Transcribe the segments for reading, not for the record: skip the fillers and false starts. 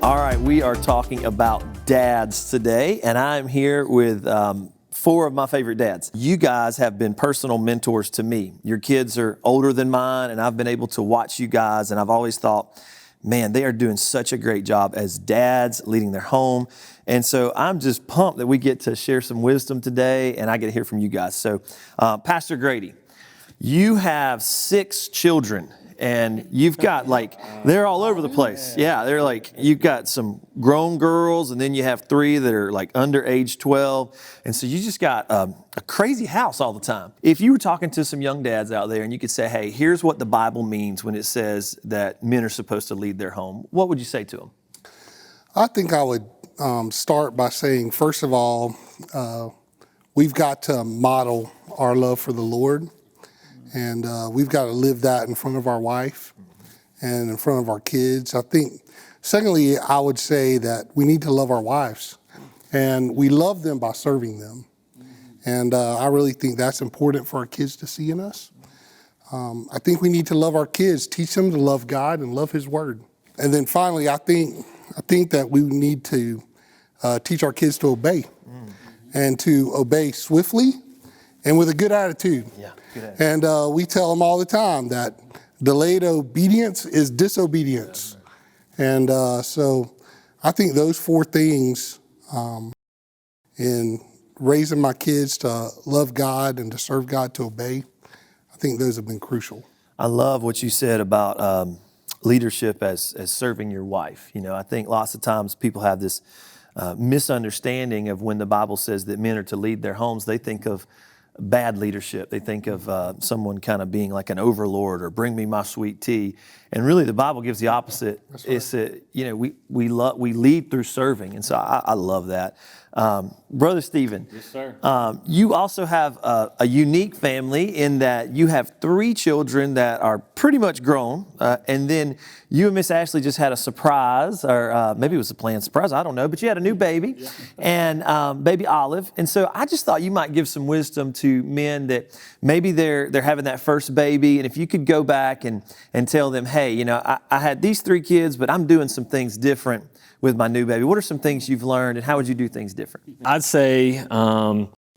All right, we are talking about dads today, and I'm here with four of my favorite dads. You guys have been personal mentors to me. Your kids are older than mine, and I've been able to watch you guys, and I've always thought, man, they are doing such a great job as dads, leading their home. And so I'm just pumped that we get to share some wisdom today, and I get to hear from you guys. So, Pastor Grady, you have 6 children. And you've got they're all over the place. Yeah, they're you've got some grown girls, and then you have 3 that are under age 12. And so you just got a crazy house all the time. If you were talking to some young dads out there and you could say, hey, here's what the Bible means when it says that men are supposed to lead their home, what would you say to them? I think I would start by saying, first of all, we've got to model our love for the Lord. And we've got to live that in front of our wife and in front of our kids. I think, secondly, I would say that we need to love our wives. And we love them by serving them. And I really think that's important for our kids to see in us. I think we need to love our kids, teach them to love God and love His Word. And then finally, I think that we need to teach our kids to obey and to obey swiftly and with a good attitude. Yeah. And we tell them all the time that delayed obedience is disobedience. And so I think those 4 things in raising my kids to love God and to serve God, to obey, I think those have been crucial. I love what you said about leadership as serving your wife. You know, I think lots of times people have this misunderstanding of when the Bible says that men are to lead their homes. They think of bad leadership. They think of someone kind of being like an overlord or bring me my sweet tea. And really the Bible gives the opposite. Right. It's that, we lead through serving. And so I love that. Brother Stephen, yes, sir. You also have a unique family in that you have 3 children that are pretty much grown. And then you and Miss Ashley just had a surprise, or maybe it was a planned surprise, I don't know, but you had a new baby, and baby Olive. And so I just thought you might give some wisdom to men that maybe they're having that first baby. And if you could go back and tell them, hey, I had these 3 kids, but I'm doing some things different with my new baby. What are some things you've learned, and how would you do things different? I'd say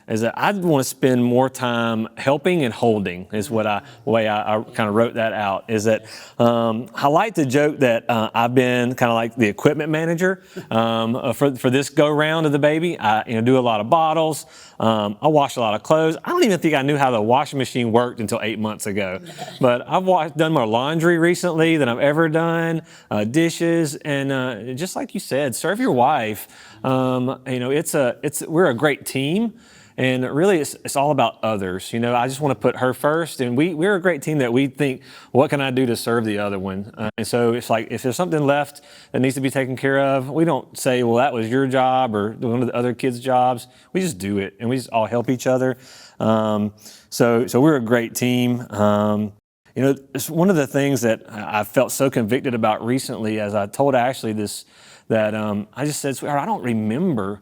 is that I'd want to spend more time helping and holding is the way I kind of wrote that out. Is that I like to joke that I've been kind of like the equipment manager for this go round of the baby. I do a lot of bottles. I wash a lot of clothes. I don't even think I knew how the washing machine worked until 8 months ago. But I've done more laundry recently than I've ever done, dishes, and just like you said, serve your wife. We're a great team. And really, it's all about others. I just want to put her first. And we're a great team that we think, what can I do to serve the other one? And so it's like, if there's something left that needs to be taken care of, we don't say, well, that was your job or one of the other kids' jobs. We just do it, and we just all help each other. So we're a great team. It's one of the things that I felt so convicted about recently, as I told Ashley this, that I just said, sweetheart, I don't remember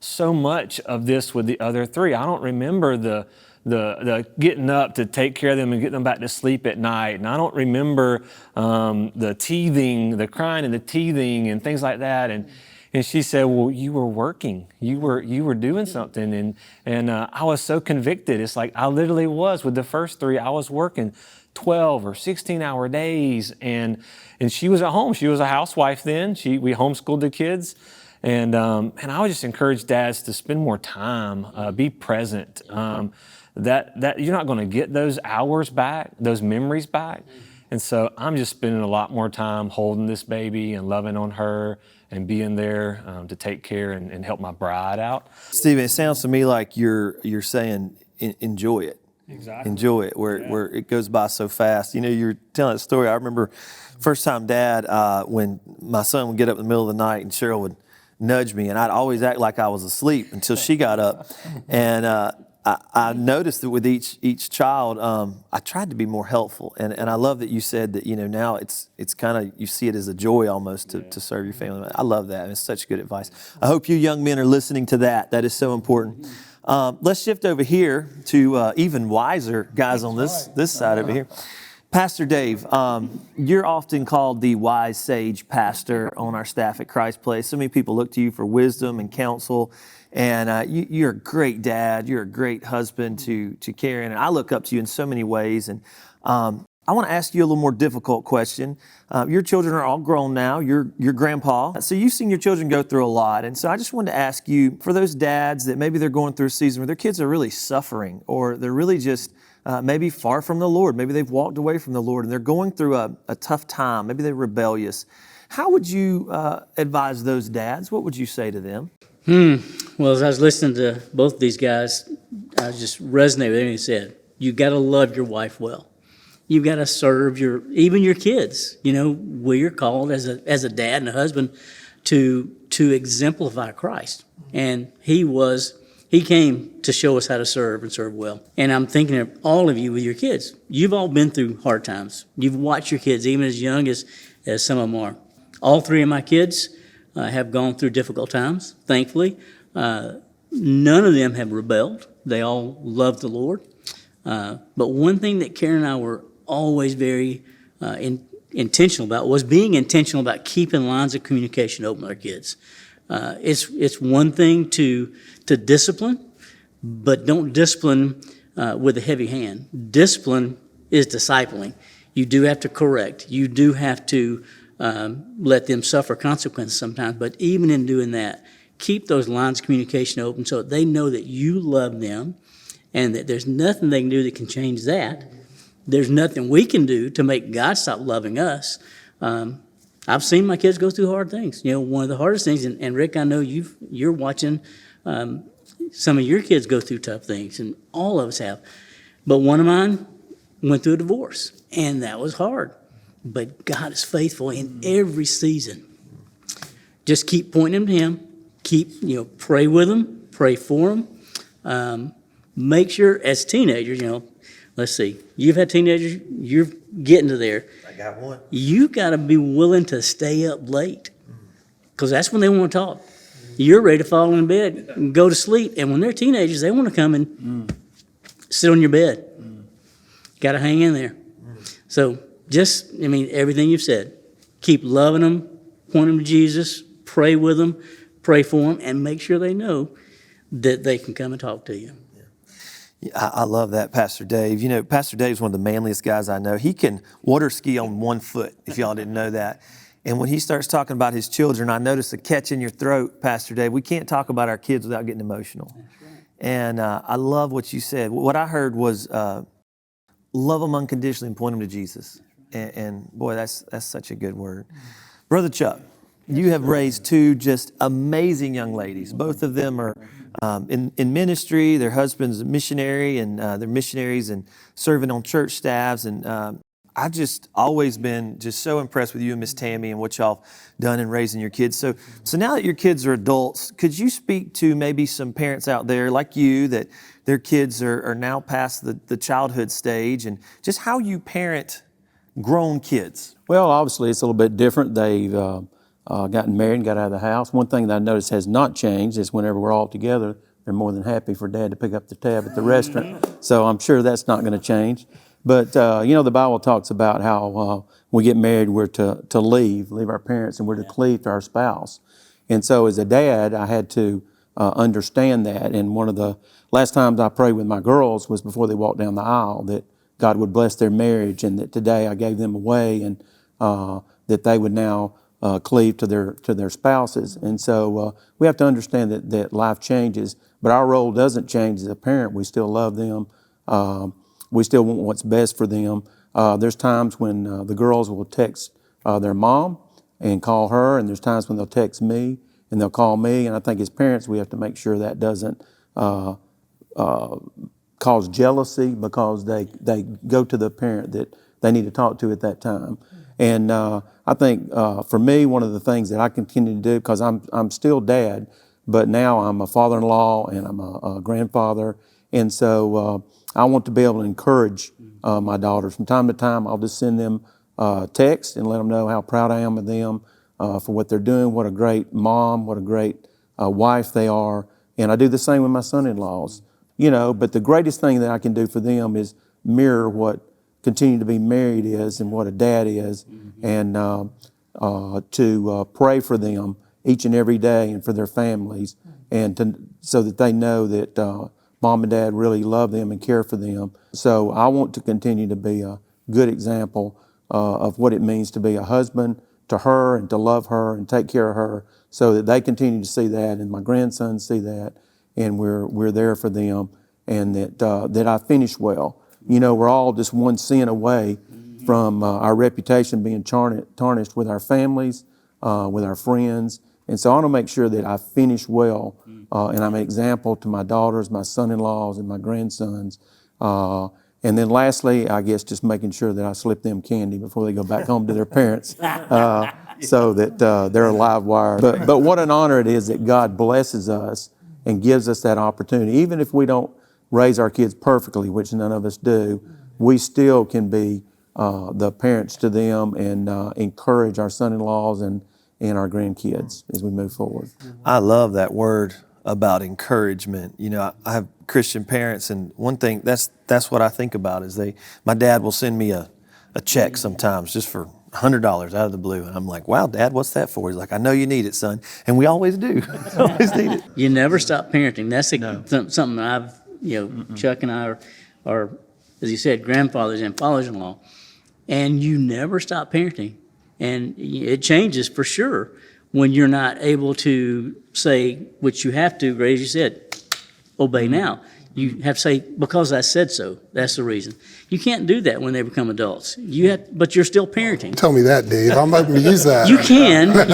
so much of this with the other 3. I don't remember the getting up to take care of them and getting them back to sleep at night. And I don't remember the teething, the crying and the teething and things like that. And she said, well, you were working. You were doing something. And I was so convicted. It's like I literally was with the first 3. I was working 12 or 16-hour days. And she was at home. She was a housewife then. We homeschooled the kids. And I would just encourage dads to spend more time, be present. That you're not going to get those hours back, those memories back. And so I'm just spending a lot more time holding this baby and loving on her and being there to take care and help my bride out. Stephen, it sounds to me like you're saying enjoy it. Exactly. Enjoy it where it goes by so fast. You're telling that story. I remember first time Dad, when my son would get up in the middle of the night and Cheryl would nudge me, and I'd always act like I was asleep until she got up. And I noticed that with each child, I tried to be more helpful. And I love that you said that, now it's kind of, you see it as a joy almost to serve your family. I love that. It's such good advice. I hope you young men are listening to that. That is so important. Let's shift over here to even wiser guys on this side over here. Pastor Dave, you're often called the wise sage pastor on our staff at Christ Place. So many people look to you for wisdom and counsel, and you're a great dad. You're a great husband to Karen, and I look up to you in so many ways. And I want to ask you a little more difficult question. Your children are all grown now. You're grandpa, so you've seen your children go through a lot. And so I just wanted to ask you, for those dads that maybe they're going through a season where their kids are really suffering, or they're really just maybe far from the Lord. Maybe they've walked away from the Lord and they're going through a tough time. Maybe they're rebellious. How would you advise those dads? What would you say to them? Well, as I was listening to both of these guys, I just resonated with everything they said. You got to love your wife well. You've got to serve even your kids. You know, we're called as a dad and a husband to exemplify Christ. And he came to show us how to serve and serve well. And I'm thinking of all of you with your kids. You've all been through hard times. You've watched your kids, even as young as some of them are. All three of my kids have gone through difficult times, thankfully. None of them have rebelled. They all love the Lord. But one thing that Karen and I were always very intentional about was being intentional about keeping lines of communication open with our kids. It's one thing to discipline, but don't discipline with a heavy hand. Discipline is discipling. You do have to correct. You do have to let them suffer consequences sometimes. But even in doing that, keep those lines of communication open so that they know that you love them and that there's nothing they can do that can change that. There's nothing we can do to make God stop loving us. I've seen my kids go through hard things. You know, one of the hardest things, and Rick, I know you're watching some of your kids go through tough things, and all of us have. But one of mine went through a divorce, and that was hard. But God is faithful in every season. Just keep pointing them to Him. Pray with them, pray for them. Make sure, as teenagers, let's see, you've had teenagers, you're getting to there. I got one. You got to be willing to stay up late because that's when they want to talk. You're ready to fall in bed and go to sleep. And when they're teenagers, they want to come and sit on your bed. Got to hang in there. So everything you've said, keep loving them, point them to Jesus, pray with them, pray for them, and make sure they know that they can come and talk to you. I love that, Pastor Dave. Pastor Dave's one of the manliest guys I know. He can water ski on one foot, if y'all didn't know that. And when he starts talking about his children, I notice a catch in your throat, Pastor Dave. We can't talk about our kids without getting emotional. That's right. And I love what you said. What I heard was love them unconditionally and point them to Jesus. And boy, that's such a good word. Brother Chuck, you have raised two just amazing young ladies. Both of them are in ministry. Their husband's a missionary, and they're missionaries and serving on church staffs. And I've just always been just so impressed with you and Miss Tammy and what y'all done in raising your kids. So now that your kids are adults, could you speak to maybe some parents out there like you that their kids are now past the childhood stage, and just how you parent grown kids? Well, obviously it's a little bit different. They've gotten married and got out of the house. One thing that I noticed has not changed is whenever we're all together, they're more than happy for Dad to pick up the tab at the restaurant. So I'm sure that's not going to change. But, the Bible talks about how when we get married, we're to leave our parents, and we're to cleave to our spouse. And so as a dad, I had to understand that. And one of the last times I prayed with my girls was before they walked down the aisle, that God would bless their marriage, and that today I gave them away, and that they would now cleave to their spouses. And so we have to understand that life changes, but our role doesn't change as a parent. We still love them. We still want what's best for them. There's times when the girls will text their mom and call her, and there's times when they'll text me and they'll call me. And I think as parents, we have to make sure that doesn't cause jealousy, because they go to the parent that they need to talk to at that time. And I think for me, one of the things that I continue to do, because I'm still dad, but now I'm a father-in-law and I'm a grandfather, and so I want to be able to encourage my daughters. From time to time, I'll just send them text and let them know how proud I am of them for what they're doing, what a great mom, what a great wife they are. And I do the same with my son-in-laws. But the greatest thing that I can do for them is mirror what continue to be married is and what a dad is, and to pray for them each and every day and for their families, and so that they know that mom and dad really love them and care for them. So I want to continue to be a good example of what it means to be a husband to her and to love her and take care of her, so that they continue to see that and my grandsons see that, and we're there for them, and that I finish well. You know, we're all just one sin away from our reputation being tarnished with our families, with our friends. And so I want to make sure that I finish well, and I'm an example to my daughters, my son-in-laws, and my grandsons. And then lastly, I guess just making sure that I slip them candy before they go back home to their parents, so that they're a live wire. But what an honor it is that God blesses us and gives us that opportunity. Even if we don't raise our kids perfectly, which none of us do, we still can be the parents to them and encourage our son-in-laws and our grandkids as we move forward. I love that word about encouragement. You know, I have Christian parents, and one thing that's what I think about is my dad will send me a check sometimes just for $100 out of the blue, and I'm like, wow, Dad, what's that for? He's like, I know you need it, son, and we always do. Always need it. You never stop parenting. That's something I've, Chuck and I are, as you said, grandfathers and fathers-in-law, and you never stop parenting. And it changes for sure when you're not able to say, which you have to, as you said, obey now. You have to say, because I said so, that's the reason. You can't do that when they become adults. But you're still parenting. Tell me that, Dave. I'm about to use that. You can, but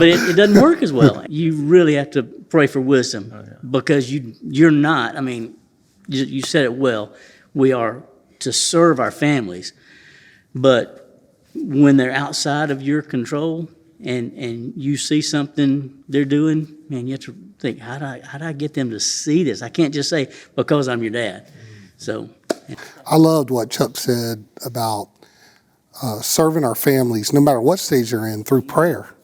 it doesn't work as well. You really have to pray for wisdom, because you're not, I mean, you said it well, we are to serve our families, but when they're outside of your control and you see something they're doing, man, you have to think, how do I get them to see this? I can't just say, because I'm your dad. So I loved what Chuck said about serving our families, no matter what stage they're in, through prayer.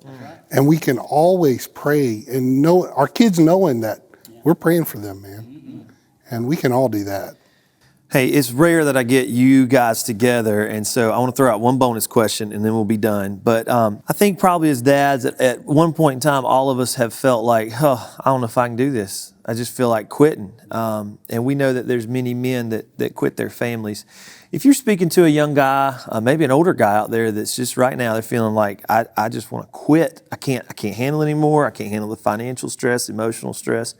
And we can always pray and know our kids knowing that we're praying for them, man. And we can all do that. Hey, it's rare that I get you guys together, and so I want to throw out one bonus question, and then we'll be done. But I think probably as dads, at one point in time, all of us have felt like, I don't know if I can do this. I just feel like quitting. And we know that there's many men that quit their families. If you're speaking to a young guy, maybe an older guy out there that's just right now, they're feeling like, I just want to quit. I can't handle it anymore. I can't handle the financial stress, emotional stress,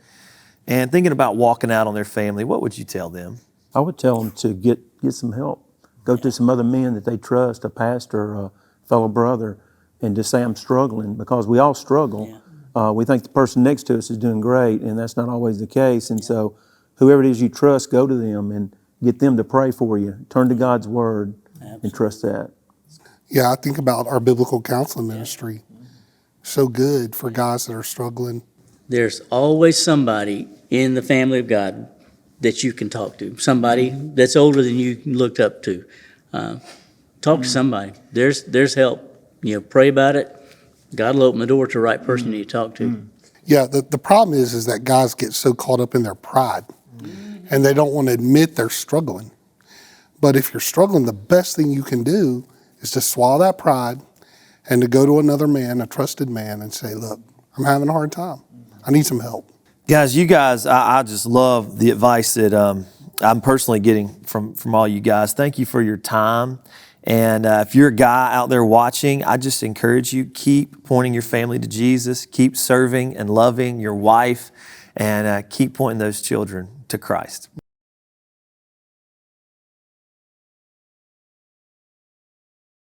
and thinking about walking out on their family, what would you tell them? I would tell them to get some help. Go to some other men that they trust, a pastor, a fellow brother, and just say, I'm struggling, because we all struggle. We think the person next to us is doing great, and that's not always the case. And so whoever it is you trust, go to them and get them to pray for you. Turn to God's word and trust that. Yeah, I think about our biblical counseling ministry. So good for guys that are struggling. there's always somebody in the family of God that you can talk to, somebody that's older than you looked up to. Talk to somebody. There's help. Pray about it. God will open the door to the right person you talk to. Yeah, the problem is that guys get so caught up in their pride and they don't want to admit they're struggling. But if you're struggling, the best thing you can do is to swallow that pride and to go to another man, a trusted man, and say, look, I'm having a hard time. I need some help. Guys, I just love the advice that I'm personally getting from all you guys. Thank you for your time. And if you're a guy out there watching, I just encourage you, keep pointing your family to Jesus, keep serving and loving your wife, and keep pointing those children to Christ.